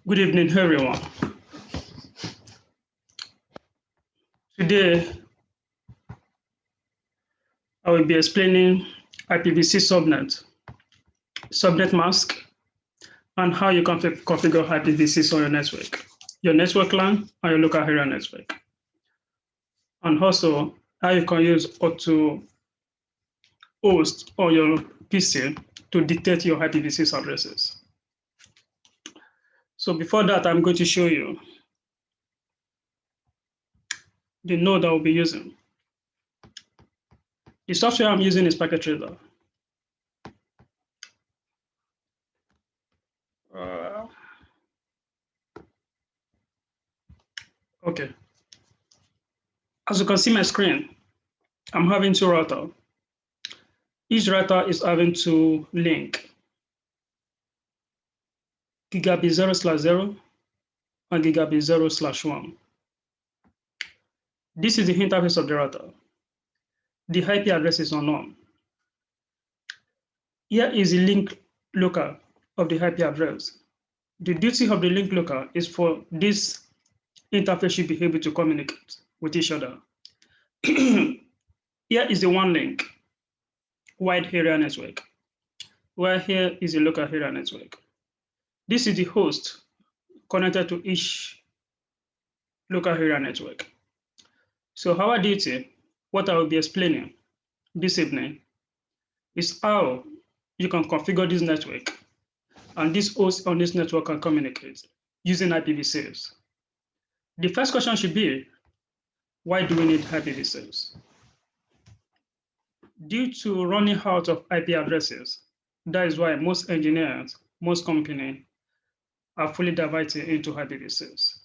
Good evening, everyone. Today, I will be explaining ipv6 subnet mask, and how you can configure ipv6 on your network LAN, and your local area network. And also, how you can use auto host on your PC to dictate your ipv6 addresses. So before that, I'm going to show you the node I will be using. The software I'm using is Packet Tracer. Okay. As you can see my screen, I'm having two routers. Each router is having two links, gigabit 0/0 and gigabit 0/1. This is the interface of the router. The IP address is unknown. Here is the link local of the IP address. The duty of the link local is for this interface should be able to communicate with each other. Here is the one link, wide area network, where here is the local area network. This is the host connected to each local area network. So our duty, what I will be explaining this evening, is how you can configure this network and this host on this network can communicate using ipv6. The first question should be, why do we need ipv6? Due to running out of IP addresses, that is why most engineers, most companies are fully divided into ipv6.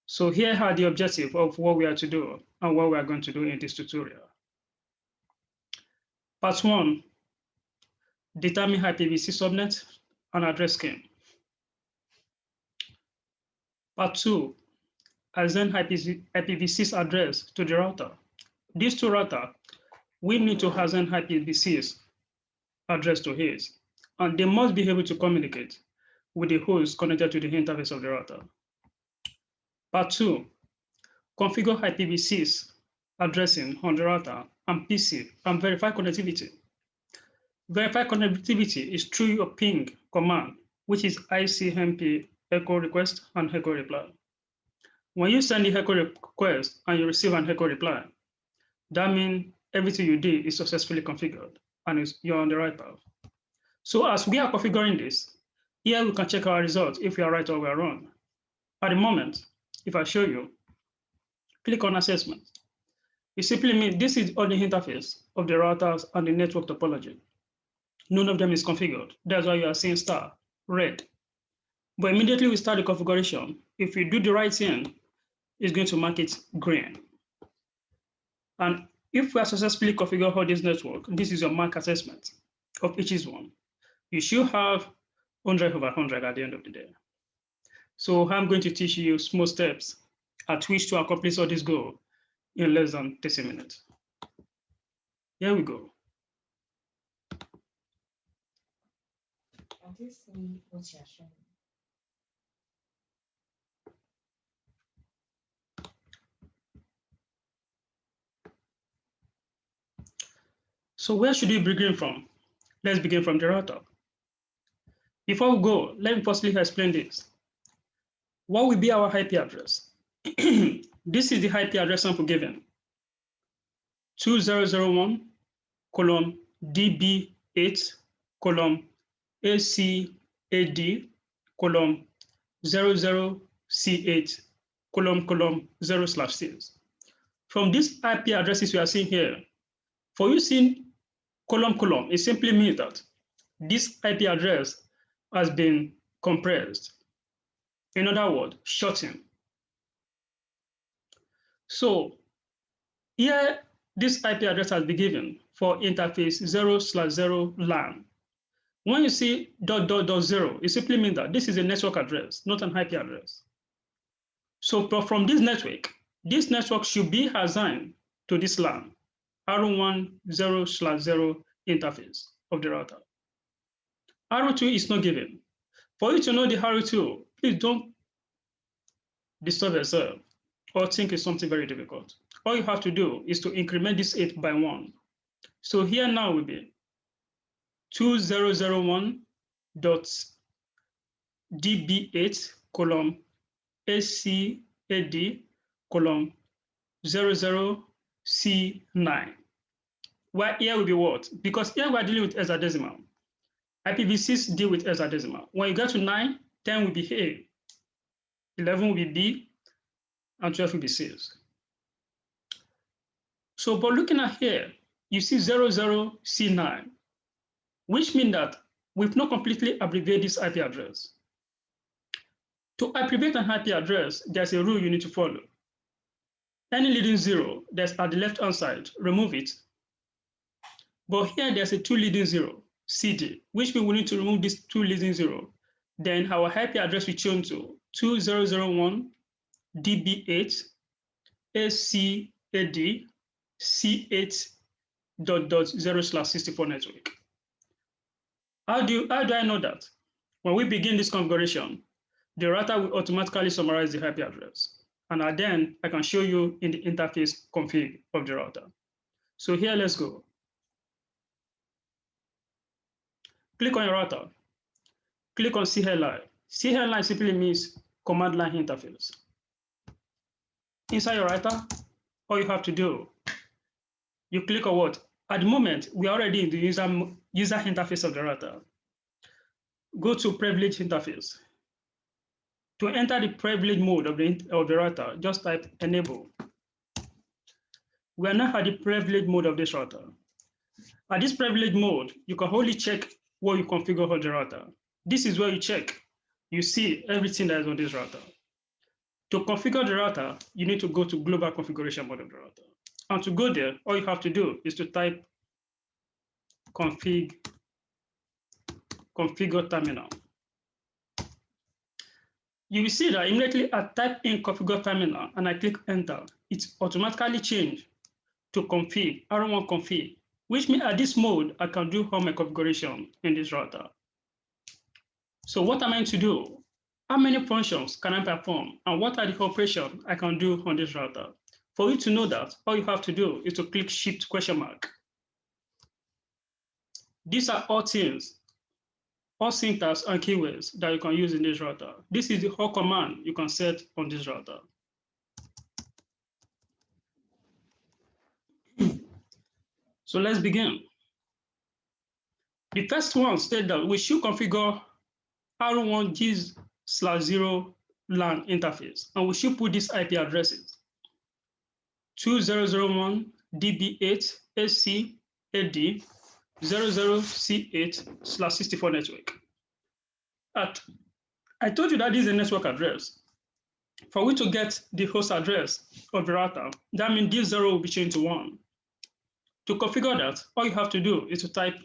So here are the objective of what we are to do and what we are going to do in this tutorial. Part 1, determine ipv6 subnet and address scheme. Part 2, assign ipv6 address to the router. These two routers, we need to assign ipv6 address to his, and they must be able to communicate with the host connected to the interface of the router. Part 2, configure ipv6 addressing on the router and PC and verify connectivity. Verify connectivity is through your ping command, which is icmp echo request and echo reply. When you send the echo request and you receive an echo reply, that means everything you did is successfully configured and you're on the right path. So as we are configuring this, here we can check our results if we are right or we are wrong. At the moment, if I show you, click on assessment. It simply means this is all the interface of the routers and the network topology. None of them is configured. That's why you are seeing star, red. But immediately we start the configuration, if we do the right thing, it's going to mark it green. And if we are successfully configured all this network, this is your mark assessment of each one. You should have 100/100 at the end of the day. So I'm going to teach you small steps at which to accomplish all this goal in less than 30 minutes. Here we go. I do see what you're showing. So where should we begin from? Let's begin from the router. Before we go, let me firstly explain this. What will be our IP address? This is the IP address sample given. 20:DB8:00C8:00/6. From these IP addresses you are seeing here, for you seeing column, it simply means that this IP address has been compressed. In other words, shortened. So here, this IP address has been given for interface 0/0 LAN. When you see ... it simply means that this is a network address, not an IP address. So from this network should be assigned to this LAN, R1 0/0 interface of the router. R2 is not given. For you to know the RE2, please don't disturb yourself or think it's something very difficult. All you have to do is to increment this 8 by 1. So here now will be 2001.db8 column ACAD column 00C9. Why here will be what? Because here we're dealing with hexadecimal. IPv6 deal with hexadecimal. When you get to 9, 10 will be A, 11 will be B, and 12 will be C. So, but looking at here, you see 00C9, which means that we've not completely abbreviated this IP address. To abbreviate an IP address, there's a rule you need to follow. Any leading zero that's at the left-hand side, remove it. But here there's a 2 leading zero, CD, which means we need to remove this 2 leading zero. Then our IP address will change to 2001.db8 ACAD C8.0/64 network. How do I know that? When we begin this configuration, the router will automatically summarize the IP address. And then I can show you in the interface config of the router. So here, let's go. Click on your router. Click on CLI. CLI simply means command line interface. Inside your router, all you have to do, you click on what? At the moment, we are already in the user interface of the router. Go to privilege interface. To enter the privilege mode of the router, just type enable. We are now at the privilege mode of this router. At this privilege mode, you can only check what you configure on the router. This is where you check. You see everything that is on this router. To configure the router, you need to go to global configuration mode of the router. And to go there, all you have to do is to type configure terminal. You will see that immediately I type in configure terminal and I click enter, it automatically changes to config, R1 config, which means at this mode, I can do all my configuration in this router. So what am I to do? How many functions can I perform? And what are the operations I can do on this router? For you to know that, all you have to do is to click Shift ? These are all things, all syntax and keywords that you can use in this router. This is the whole command you can set on this router. So let's begin. The first one states that we should configure R1G/0 LAN interface, and we should put these IP addresses 2001.db8 ACAD 00C8/64 network. I told you that this is a network address. For we to get the host address of the router, that means this 0 will be changed to 1. To configure that, all you have to do is to type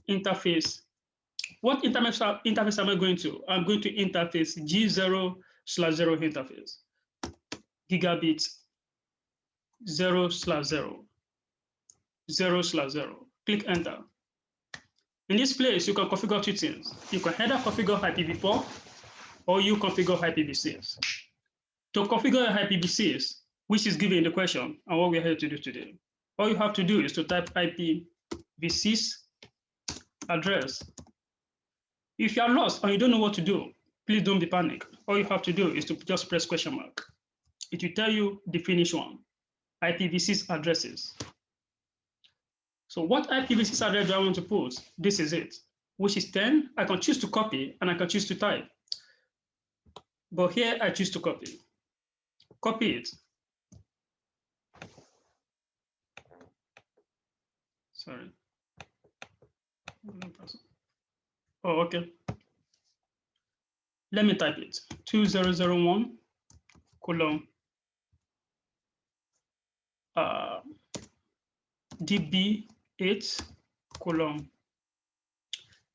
interface. What interface am I going to? I'm going to interface G0/0 interface, gigabit 0/0, 0/0. Click enter. In this place, you can configure two things. You can either configure IPv4 or you configure IPv6. To configure IPv6, which is given in the question and what we're here to do today, all you have to do is to type IPv6 address. If you are lost and you don't know what to do, please don't be panic. All you have to do is to just press ? It will tell you the finished one, IPv6 addresses. So what IPv6 address do I want to put? This is it, which is 10. I can choose to copy and I can choose to type. But here I choose to copy. Copy it. Sorry. Oh, okay. Let me type it. 2001 : db8 :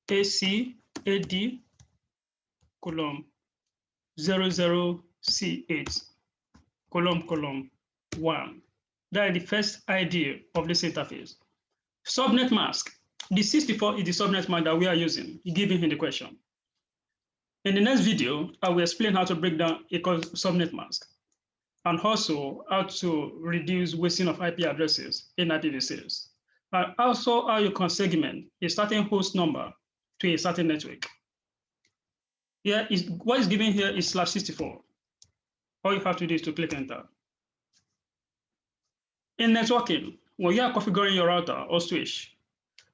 ACAD : 00C8 : 1. That is the first idea of this interface. Subnet mask. The 64 is the subnet mask that we are using, given in the question. In the next video, I will explain how to break down a subnet mask and also how to reduce wasting of IP addresses in IPv6. And also how you can segment a certain host number to a certain network. Here is what is given here is /64. All you have to do is to click enter. In networking, when you are configuring your router or switch,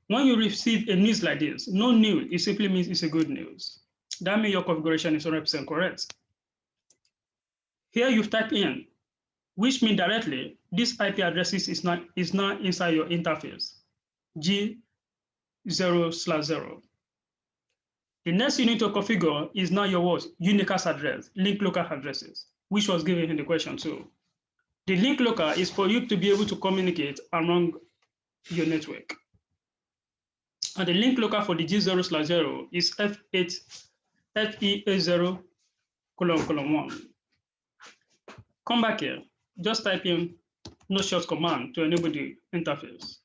when you receive a news like this, no news, it simply means it's a good news. That means your configuration is 100% correct. Here you've typed in, which means directly this IP address is now inside your interface, G0/0. The next you need to configure is now your what? Unicast address, link local addresses, which was given in the question too. The link local is for you to be able to communicate among your network. And the link local for the G0/0 is FE80:1. Come back here, just type in no short command to enable the interface.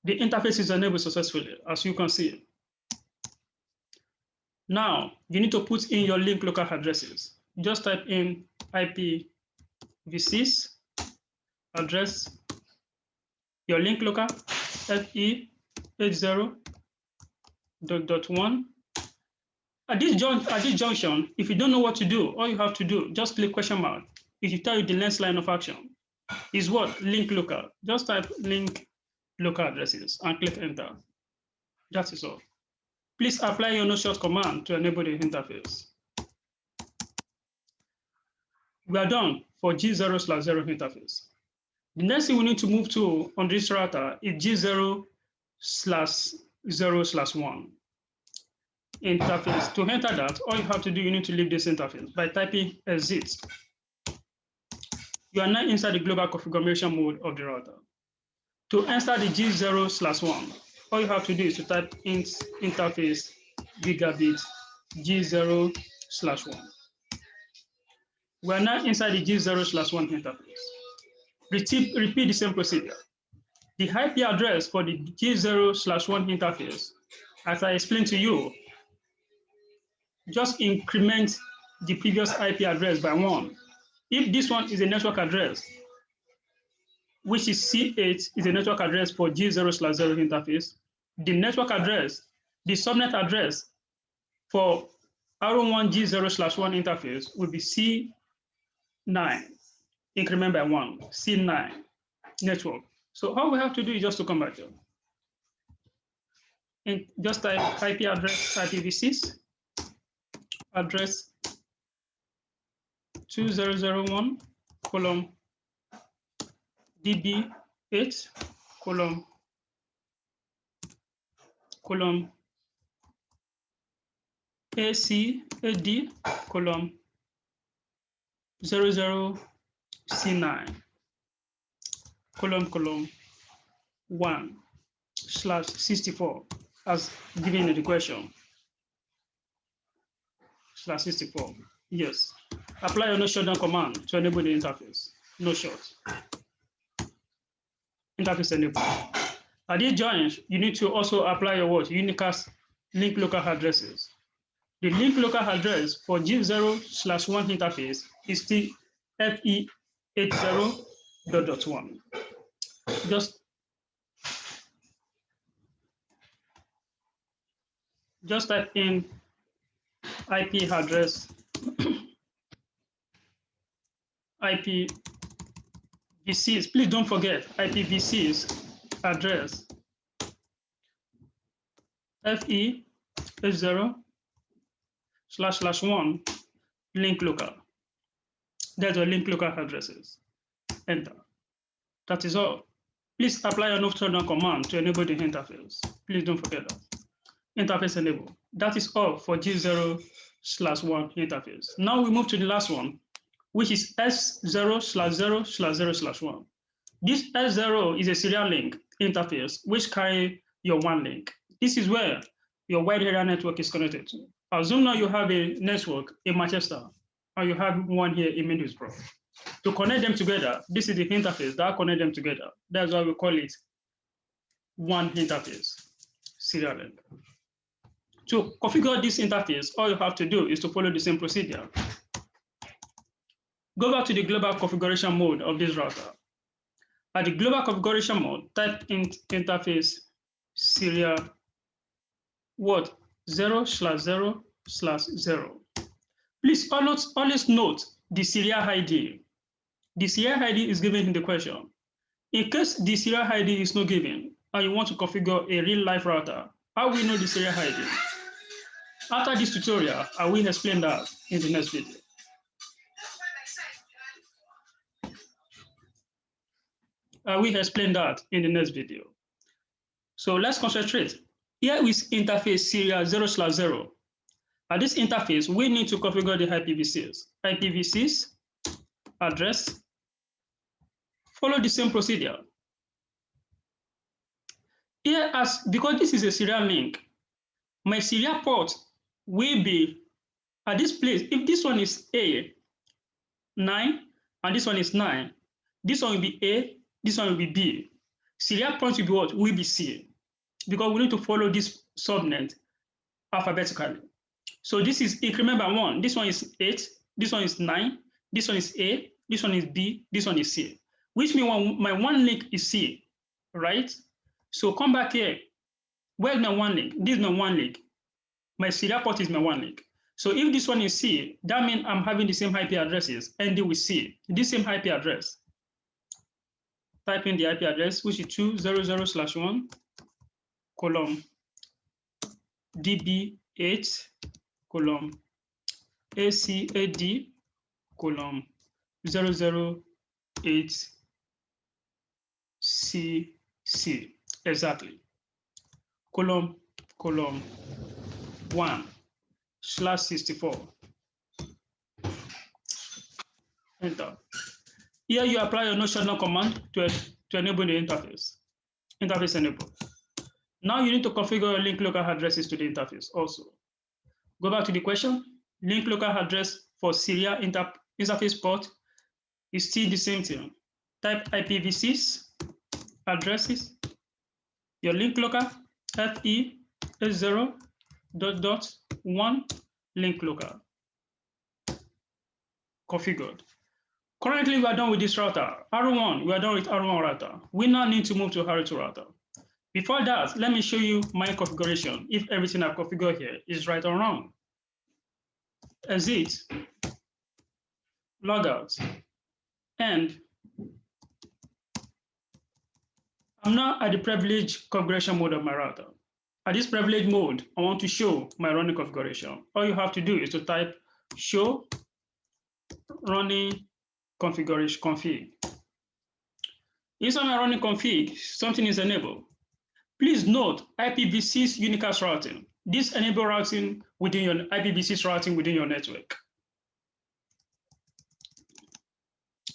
The interface is enabled successfully, as you can see. Now, you need to put in your link local addresses. Just type in ipv6 address, your link local, FE80:1. At this junction, if you don't know what to do, all you have to do, just click question mark. It will tell you the next line of action is what? Link local. Just type link local addresses and click enter. That is all. Please apply your no short command to enable the interface. We are done for G0/0 interface. The next thing we need to move to on this router is G0/0/1 interface. To enter that, all you have to do, you need to leave this interface by typing exit. You are now inside the global configuration mode of the router. To enter the G0/1, all you have to do is to type int interface gigabit G0/1. We are now inside the G0/1 interface. Repeat the same procedure. The IP address for the G0/1 interface, as I explained to you, just increment the previous IP address by 1. If this one is a network address, which is C8 is a network address for G0/0 interface, the network address, the subnet address for R1 G0/1 interface will be C9, increment by 1, C9 network. So all we have to do is just to come back here. And just type IP address IPv6 address 2001 column DB8 column ACAD column 00C9 column 1/64 as given in the question. /64. Yes. Apply your no shutdown command to enable the interface. No shut. Interface enabled. At this joint, you need to also apply your what? Unicast link local addresses. The link local address for G0/1 interface is still FE80:1. Just type in IP address IPv6. Please don't forget IPv6 address FE80:1 link local. There's your link local addresses. Enter. That is all. Please apply your no shutdown command to enable the interface. Please don't forget that. Interface enable. That is all for G0/1 interface. Now we move to the last one, which is S0/0/0/1. This S0 is a serial link interface which carry your WAN link. This is where your wide area network is connected to. Assume now you have a network in Manchester and you have one here in Middlesbrough. To connect them together, this is the interface that connect them together. That's why we call it WAN interface, serial link. To configure this interface, all you have to do is to follow the same procedure. Go back to the global configuration mode of this router. At the global configuration mode, type in interface serial what 0/0/0. Please always note the serial ID. The serial ID is given in the question. In case the serial ID is not given and you want to configure a real-life router, how will we know the serial ID? After this tutorial, I will explain that in the next video. So let's concentrate. Here is interface serial 0/0. At this interface, we need to configure the ipv6. ipv6 address. Follow the same procedure. Here, because this is a serial link, my serial port will be at this place. If this one is A, 9, and this one is 9, this one will be A, this one will be B. Serial port will be what? Will be C, because we need to follow this subnet alphabetically. So this is increment by 1. This one is 8, this one is 9, this one is A, this one is B, this one is C, which means my one link is C, right? So come back here. Where's my one link? This is my one link. My serial port is my one link. So if this one is C, that means I'm having the same IP addresses ending with C, this same IP address. Type in the IP address, which is 200/1 column DB8 column ACAD column 008CC. Exactly. Column 1/64. Enter. Here you apply your no shutdown command to enable the interface. Interface enable. Now you need to configure your link local addresses to the interface also. Go back to the question. Link local address for serial interface port is still the same thing. Type ipv6 addresses. Your link local FE0.1 link local. Configured. Currently, we are done with this router. R1, we are done with R1 router. We now need to move to R2 router. Before that, let me show you my configuration, if everything I've configured here is right or wrong. Exit, logout, and I'm now at the privilege configuration mode of my router. At this privilege mode, I want to show my running configuration. All you have to do is to type show running configuration config. Inside my running config, something is enabled. Please note ipv6 unicast routing. This enable routing within your ipv6 routing within your network.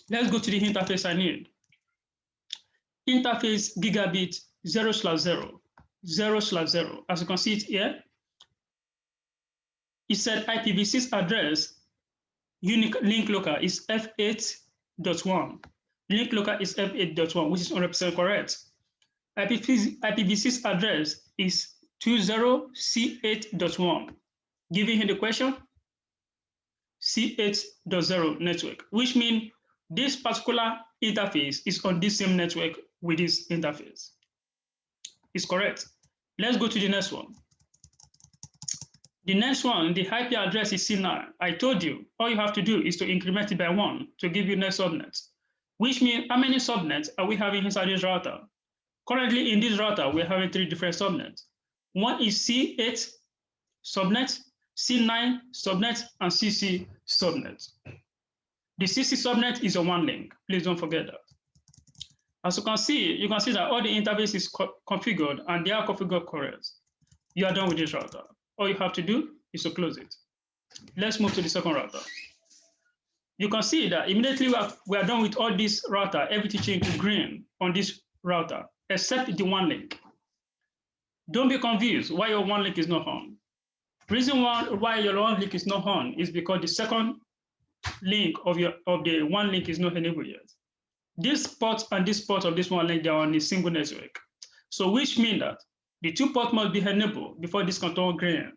Let's go to the interface I need. Interface gigabit 0/0, 0/0. As you can see it here, it said ipv6 address unique link local is f8.1. Link local is f8.1, which is 100% correct. ipv6 address is 20c8.1. Giving him the question, c8.0 network, which means this particular interface is on this same network with this interface. It's correct. Let's go to the next one. The next one, the IP address is C9. I told you, all you have to do is to increment it by 1 to give you next subnet, which means how many subnets are we having inside this router? Currently in this router, we're having 3 different subnets. One is C8 subnet, C9 subnet, and CC subnet. The CC subnet is a one link. Please don't forget that. As you can see that all the interface is configured and they are configured correct. You are done with this router. All you have to do is to close it. Let's move to the second router. You can see that immediately we are done with all this router, everything changed to green on this router, except the one link. Don't be confused why your one link is not on. Reason why your one link is not on is because the second link of the one link is not enabled yet. This port and this port of this one link, they are on a single network. So which means that the 2 ports must be enabled before this can turn green.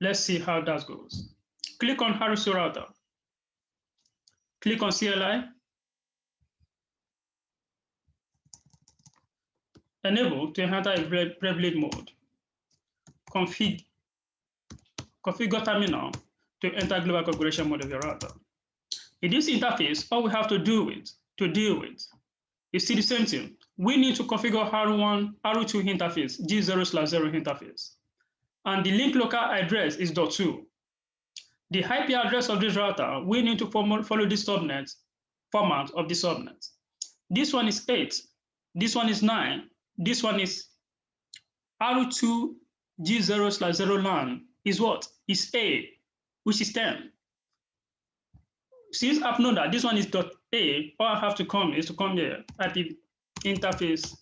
Let's see how that goes. Click on RSO router. Click on CLI. Enable to enter a prevalent mode. Configure terminal to enter global configuration mode of your router. In this interface, all we have to deal with is still the same thing. We need to configure R1, R2 interface, G0/0 interface. And the link local address is .2. The IP address of this router, we need to follow this subnet format of the subnet. This one is 8, this one is 9, this one is R2 G0/0 LAN is what? Is A, which is 10. Since I've known that this one is .A, all I have to come is to come here at the interface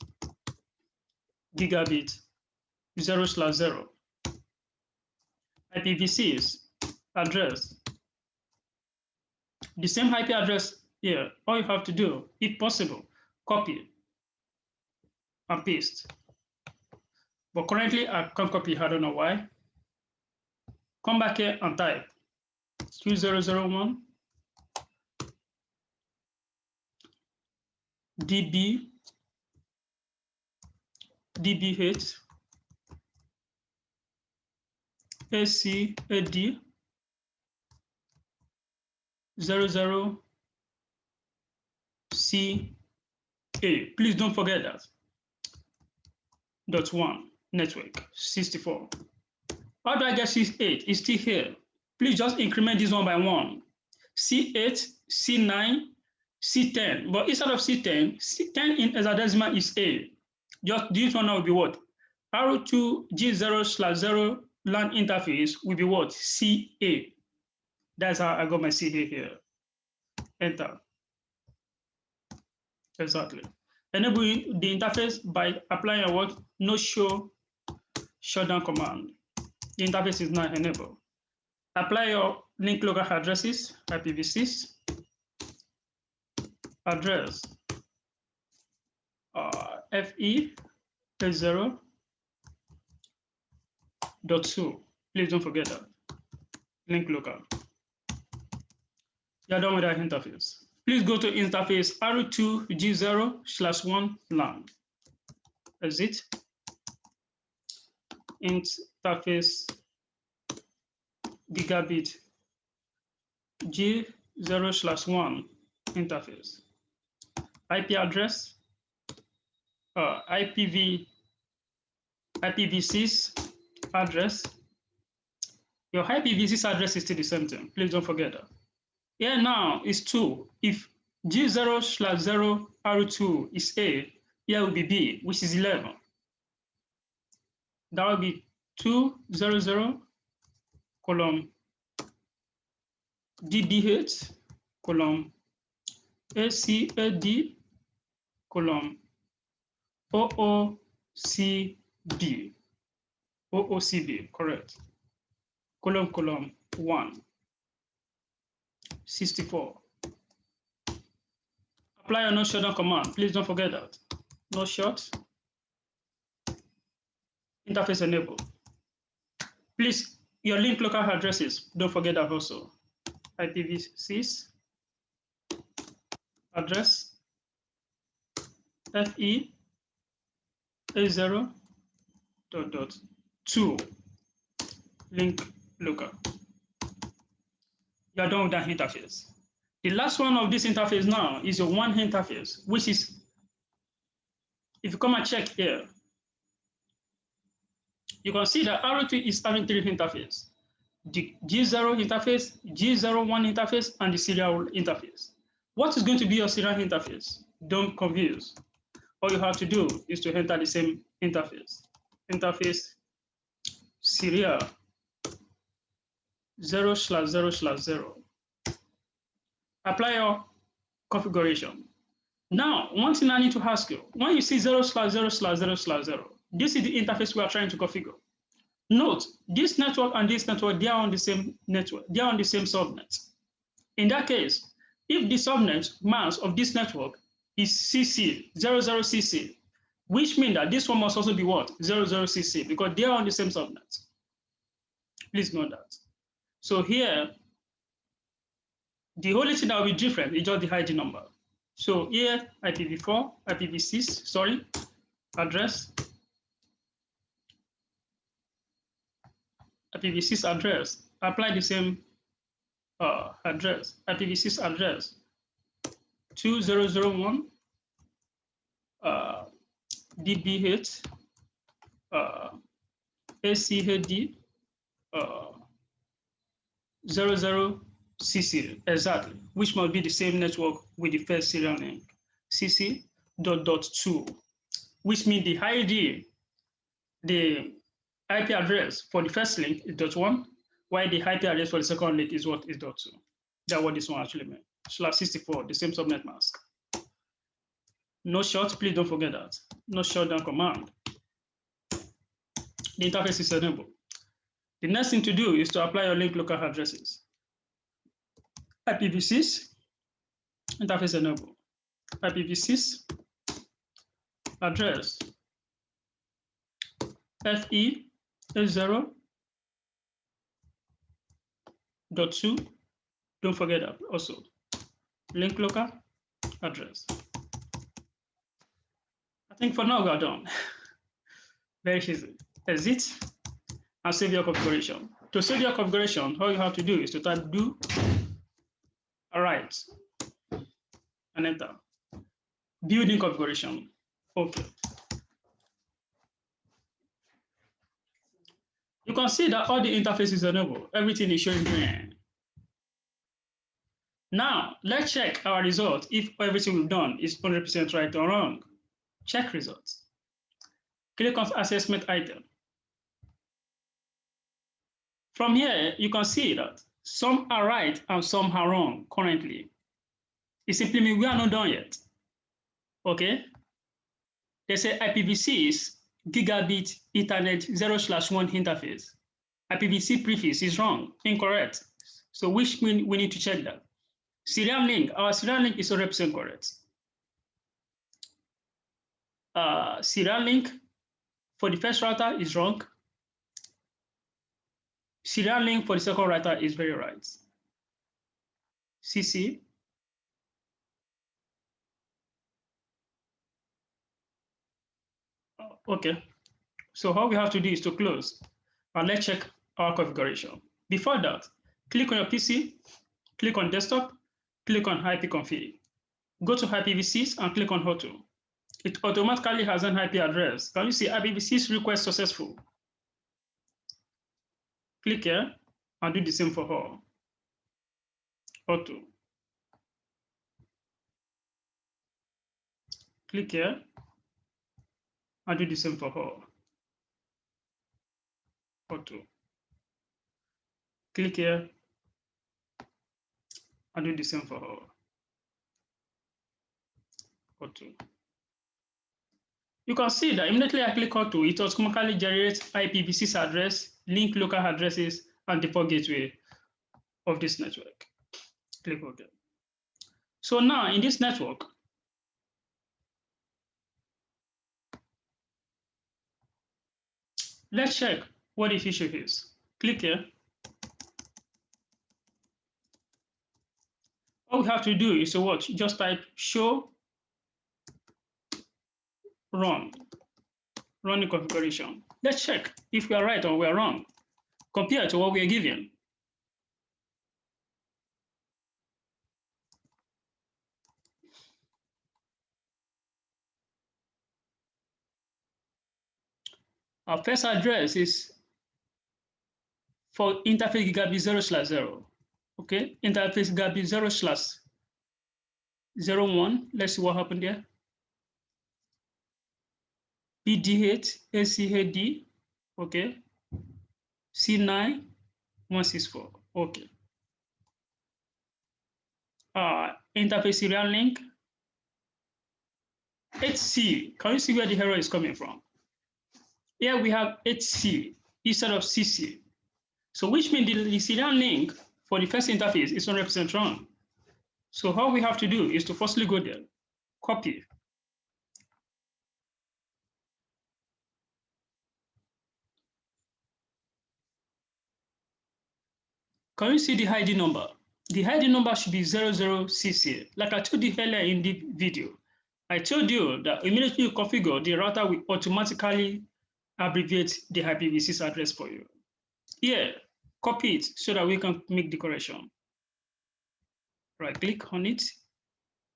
gigabit 0/0. ipv6 address. The same IP address here. All you have to do, if possible, copy and paste. But currently I can't copy, I don't know why. Come back here and type 2001 db8 ACAD 00 CA. Please don't forget that. .1 network 64. How do I get C8? It's still here. Please just increment this one by 1. C8, C9, C10. But instead of C10, C10 in hexadecimal is A. Just this one will be what? R2 G0/0 LAN interface will be what? CA. That's how I got my CA here. Enter. Exactly. Enable the interface by applying a what? No show shutdown command. The interface is now enabled. Apply your link local addresses, ipv6 address fe0.2. Please don't forget that. Link local. You're done with that interface. Please go to interface R2 G0/1 LAN. Exit. Interface gigabit G0/1 interface. IP address ipv6 address. Your ipv6 address is still the same thing. Please don't forget that. Here now is 2. If G0/0 R2 is A, here will be B, which is 11. That will be 200 column DB8 column ACAD column OOCB, correct. Column 1. 64. Apply a no shutdown command. Please don't forget that. No shut. Interface enabled. Please, your link local addresses, don't forget that also. ipv6 address fe0.2 link local. You are done with that interface. The last one of this interface now is your one interface, which is, if you come and check here, you can see that R2 is having 3 interfaces: the G0 interface, G01 interface, and the serial interface. What is going to be your serial interface? Don't confuse. All you have to do is to enter the same interface. Interface serial 0/0/0. Apply your configuration. Now, one thing I need to ask you, when you see 0/0/0/0, this is the interface we are trying to configure. Note, this network and this network, they are on the same network, they are on the same subnet. In that case, if the subnet mask of this network is CC, 00CC, which means that this one must also be what? 00CC, because they are on the same subnet. Please note that. So here, the only thing that will be different is just the ID number. So here, IPv4, IPv6, sorry, address, IPv6 address, apply the same address, IPv6 address, 2001 dbh ACHD 00cc, exactly, which must be the same network with the first serial link, cc.2, which means the ID, the IP address for the first link is .1, while the IP address for the second link is what is .2. That's what this one actually meant. /64, the same subnet mask. No short, please don't forget that. No shutdown command. The interface is enabled. The next thing to do is to apply your link local addresses. IPv6, interface enabled. IPv6, address, FE0.2, don't forget that also. Link local address. I think for now we are done. Very easy. Exit and save your configuration. To save your configuration, all you have to do is to type do write and enter. Building configuration. Okay. You can see that all the interfaces are enabled. Everything is showing green. Now, let's check our result if everything we've done is 100% right or wrong. Check results. Click on assessment item. From here, you can see that some are right and some are wrong currently. It simply means we are not done yet. Okay? They say IPv6 gigabit Ethernet 0/1 interface. IPv6 prefix is wrong, incorrect. So which means we need to check that. Serial link, our serial link is 100% correct. Serial link for the first router is wrong. Serial link for the second router is very right. CC. Okay, so all we have to do is to close and let's check our configuration. Before that, click on your PC, click on desktop, click on ipconfig. Go to IPv6 and click on Auto. It automatically has an IP address. Can you see IPv6 request successful? Click here and do the same for all. Auto. Click here and do the same for all. Auto. Click here and do the same for all. Auto. You can see that immediately I click Auto, it automatically generates IPv6 address, link local addresses, and default gateway of this network. Click OK. So now in this network, let's check what the issue is. Click here. All we have to do is to what? Just type show run the configuration. Let's check if we are right or we are wrong compared to what we are given. Our first address is for interface gigabit 0/0. Okay, interface gigabit 0/01. Let's see what happened there. BD8 ACHD, okay, C9164, okay. Interface serial link 8C. Can you see where the error is coming from? Here we have 8C instead of CC. So which means the serial link for the first interface is 100% wrong. So all we have to do is to firstly go there, copy. Can you see the ID number? The ID number should be 00CC. Like I told you earlier in the video, I told you that immediately you configure, the router will automatically abbreviate the IPv6 address for you. Here, copy it so that we can make the correction. Right click on it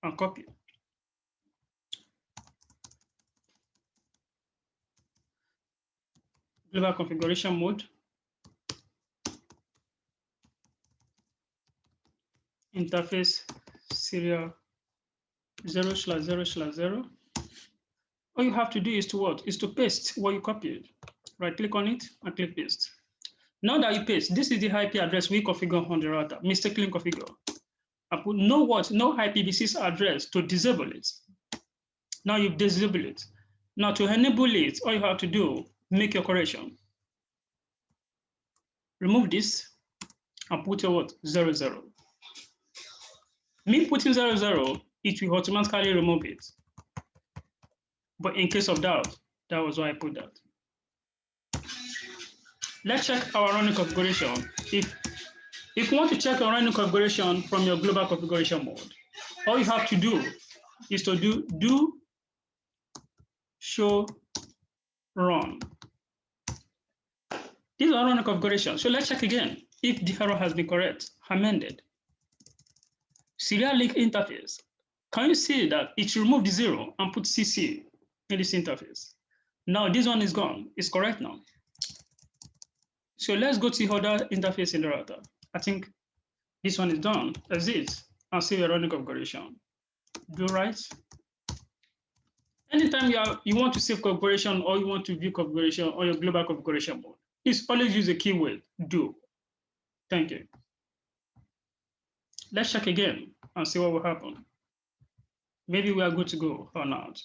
and copy. Global configuration mode. Interface serial 0/0/0. All you have to do is to what? Is to paste what you copied. Right click on it and click paste. Now that you paste, this is the IP address we configure on the router, mistakenly configure. I put no IPv6 address to disable it. Now you've disabled it. Now to enable it, all you have to do, make your correction. Remove this and put your what? 00. Me putting 00, it will automatically remove it. But in case of doubt, that was why I put that. Let's check our running configuration. If you want to check your running configuration from your global configuration mode, all you have to do is to do show run. This is our running configuration. So let's check again if the error has been correct, amended. Serial link interface. Can you see that it removed the 0 and put CC in this interface? Now this one is gone. It's correct now. So let's go to the other interface in the router. I think this one is done as is, and save your running configuration. Do right. Anytime you want to save configuration or you want to view configuration or your global configuration mode, please always use the keyword do. Thank you. Let's check again and see what will happen. Maybe we are good to go or not.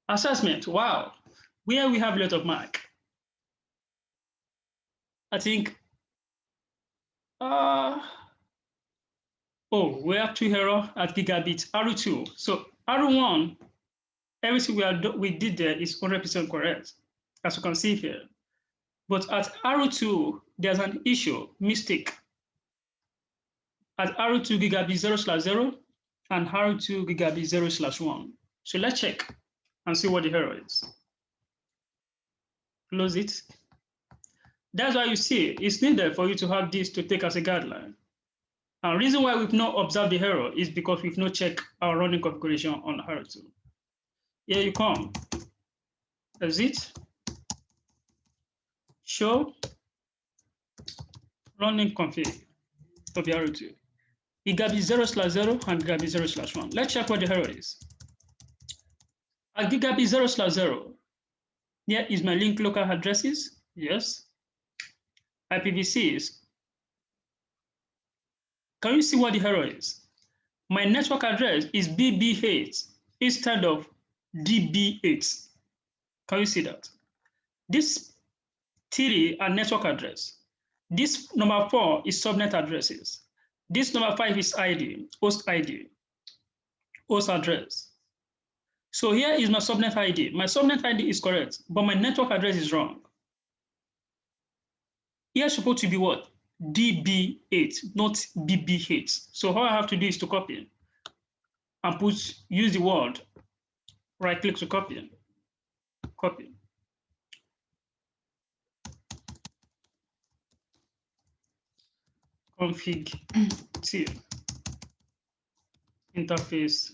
Assessment, wow. Where we have a lot of mark. I think, we have 2 error at gigabit R2. So R1, everything we did there is 100% correct, as you can see here. But at R2, there's an issue, mistake. At R2 gigabit 0/0 and R2 gigabit 0/1. So let's check and see what the error is. Close it. That's why you see it's needed for you to have this to take as a guideline. And the reason why we've not observed the error is because we've not checked our running configuration on R2. Here you come. Exit. Show running config of the R2. Gigabit 0/0 and gigabit 0/1. Let's check what the error is. At gigabit 0/0, here is my link local addresses. Yes. IPv6. Can you see what the error is? My network address is BB8 instead of DB8. Can you see that? This 3 are network address. This number 4 is subnet addresses. This number 5 is ID, host address. So here is my subnet ID. My subnet ID is correct, but my network address is wrong. Here is supposed to be what? DB8, not BB8. So all I have to do is to copy and use the word, right click to copy. Copy. Config T interface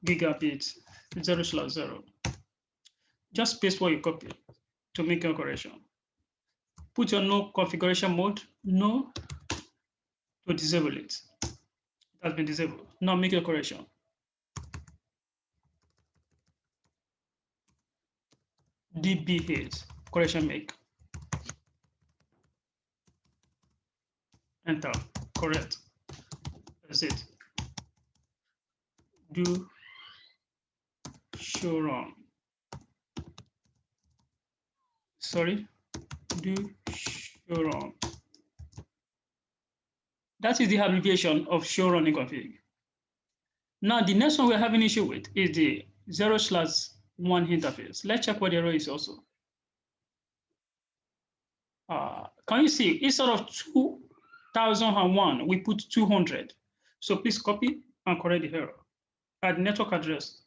gigabit 0/0. Just paste what you copy to make your correction. Put your no configuration mode, no, to disable it. It has been disabled. Now make your correction. DB8, correction make. Enter, correct. That's it. Do show run. Sorry, do show run. That is the abbreviation of show running config. Now the next one we're having issue with is the 0/1 interface. Let's check what the error is also. Can you see, instead of 2001, we put 200. So please copy and correct the error. Add network address.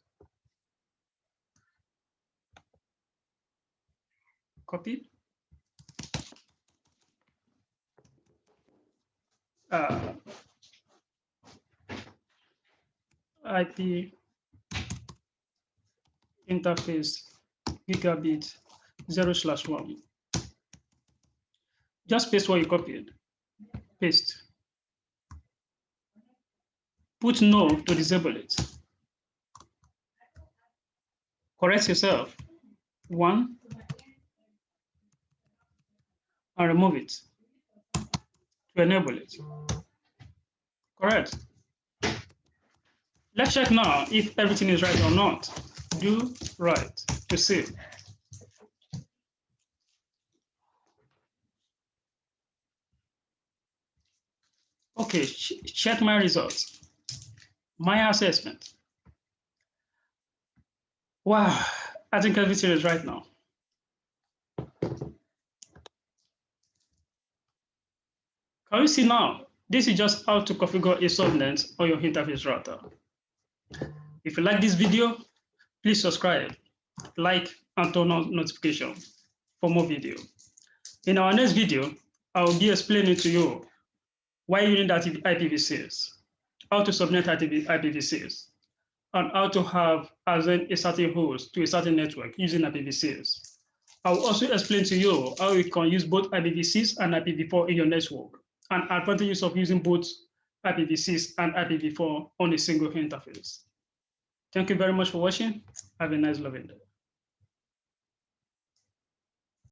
Copy. IP interface gigabit 0/1. Just paste what you copied. Paste. Put no to disable it. Correct yourself. 1. And remove it to enable it. Correct. Let's check now if everything is right or not. Do right to save. Okay, check my results. My assessment. Wow, I think everything is right now. Can you see now? This is just how to configure a subnet on your interface router. If you like this video, please subscribe, like, and turn on notifications for more video. In our next video, I will be explaining to you why you need ipv6, how to subnet ipv6, and how to have a certain host to a certain network using ipv6. I will also explain to you how you can use both ipv6 and ipv4 in your network, and advantages of using both ipv6 and ipv4 on a single interface. Thank you very much for watching. Have a nice loving day.